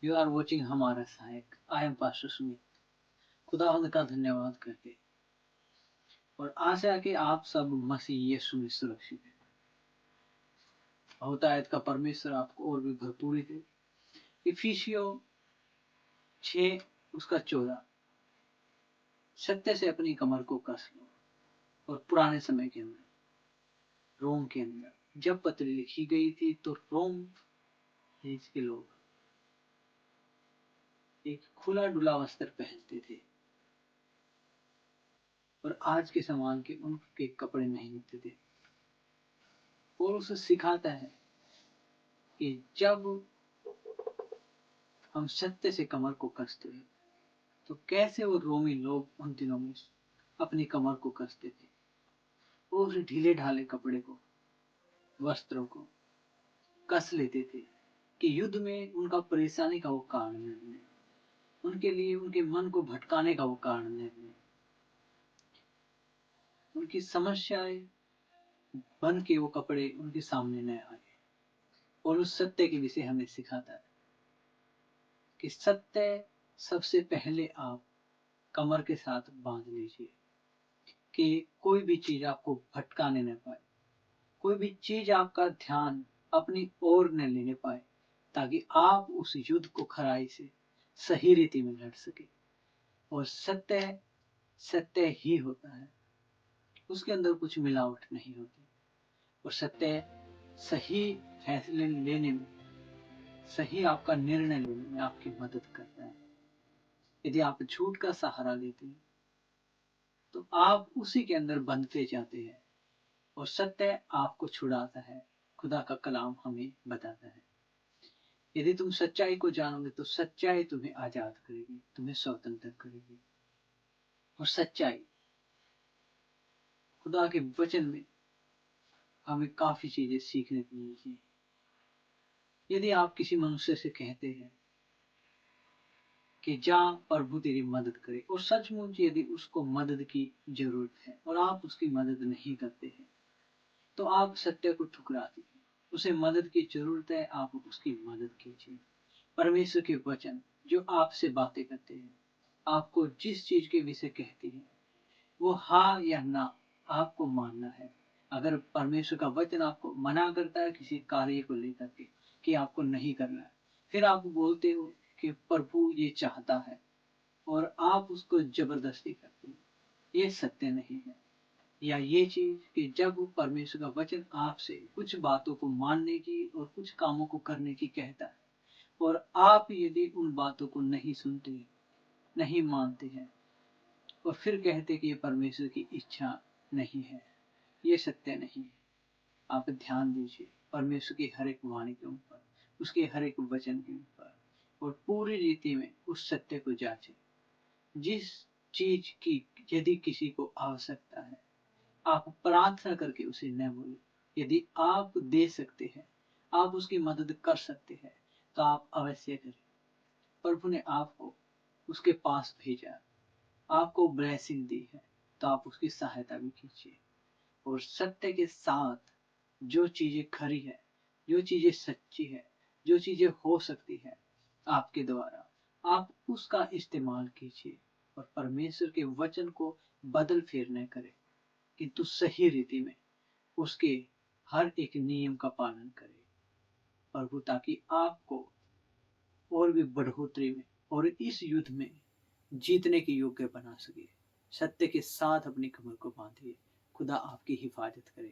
You are watching हमारा सहायक। I am pastor Sumit. खुदावंद का धन्यवाद करके और आशा है कि आप सब मसीह यीशु में सुरक्षित हैं। बहुतायत का परमेश्वर आपको और भी भरपूरी दे। इफिसियों 6 उसका 14, सत्य से अपनी कमर को कस लो। और पुराने समय के अंदर रोम के अंदर जब पत्री लिखी गई थी तो रोम देश के लोग एक खुला डुला वस्त्र पहनते थे और आज के समान के उनके कपड़े नहीं होते थे। और उसे सिखाता है कि जब हम सत्य से कमर को कसते हैं तो कैसे वो रोमी लोग उन दिनों में अपनी कमर को कसते थे और उस ढीले ढाले कपड़े को, वस्त्रों को कस लेते थे कि युद्ध में उनका परेशानी का वो कारण न बने, उनके लिए उनके मन को भटकाने का वो कारण न बने, उनकी समस्याएं बन के वो कपड़े उनके सामने न आए। और उस सत्य के विषय हमें सिखाता है कि सत्य सबसे पहले आप कमर के साथ बांध लीजिए कि कोई भी चीज आपको भटकाने न पाए, कोई भी चीज आपका ध्यान अपनी ओर न लेने पाए, ताकि आप उस युद्ध को खराई से सही रीति में लड़ सके। और सत्य सत्य ही होता है, उसके अंदर कुछ मिलावट नहीं होती। और सत्य सही फैसले लेने में, सही आपका निर्णय लेने में आपकी मदद करता है। यदि आप झूठ का सहारा लेते हैं तो आप उसी के अंदर बंधते जाते हैं और सत्य आपको छुड़ाता है। खुदा का कलाम हमें बताता है यदि तुम सच्चाई को जानोगे तो सच्चाई तुम्हें आजाद करेगी, तुम्हें स्वतंत्र करेगी। और सच्चाई खुदा के वचन में हमें काफी चीजें सीखने को मिलती हैं। यदि आप किसी मनुष्य से कहते हैं कि जा प्रभु तेरी मदद करे, और सचमुच यदि उसको मदद की जरूरत है और आप उसकी मदद नहीं करते हैं तो आप सत्य को ठुकराते हैं। उसे मदद की जरूरत है, आप उसकी मदद कीजिए। परमेश्वर के वचन जो आपसे बातें करते हैं, आपको जिस चीज के विषय कहते हैं, वो हाँ या ना आपको मानना है। अगर परमेश्वर का वचन आपको मना करता है किसी कार्य को लेकर के कि आपको नहीं करना है, फिर आप बोलते हो कि प्रभु ये चाहता है और आप उसको जबरदस्ती करते हो, ये सत्य नहीं है। या ये चीज कि जब परमेश्वर का वचन आपसे कुछ बातों को मानने की और कुछ कामों को करने की कहता है और आप यदि उन बातों को नहीं सुनते, नहीं मानते हैं और फिर कहते कि ये परमेश्वर की इच्छा नहीं है, ये सत्य नहीं है। आप ध्यान दीजिए परमेश्वर की हर एक वाणी के ऊपर, उसके हर एक वचन के ऊपर, और पूरी रीति में उस सत्य को जांचें। जिस चीज की यदि किसी को आवश्यकता है, आप प्रार्थना करके उसे न बोले। यदि आप दे सकते हैं, आप उसकी मदद कर सकते हैं, तो आप अवश्य करें। प्रभु ने आपको उसके पास भेजा, आपको ब्लेसिंग दी है, तो आप उसकी सहायता भी कीजिए। और सत्य के साथ जो चीजें खरी है, जो चीजें सच्ची है, जो चीजें हो सकती है आपके द्वारा, आप उसका इस्तेमाल कीजिए और परमेश्वर के वचन को बदल फेर न करें, किंतु सही रीति में उसके हर एक नियम का पालन करें प्रभु, ताकि आपको और भी बढ़ोतरी में और इस युद्ध में जीतने के योग्य बना सके। सत्य के साथ अपनी कमर को बांधिए। खुदा आपकी हिफाजत करे।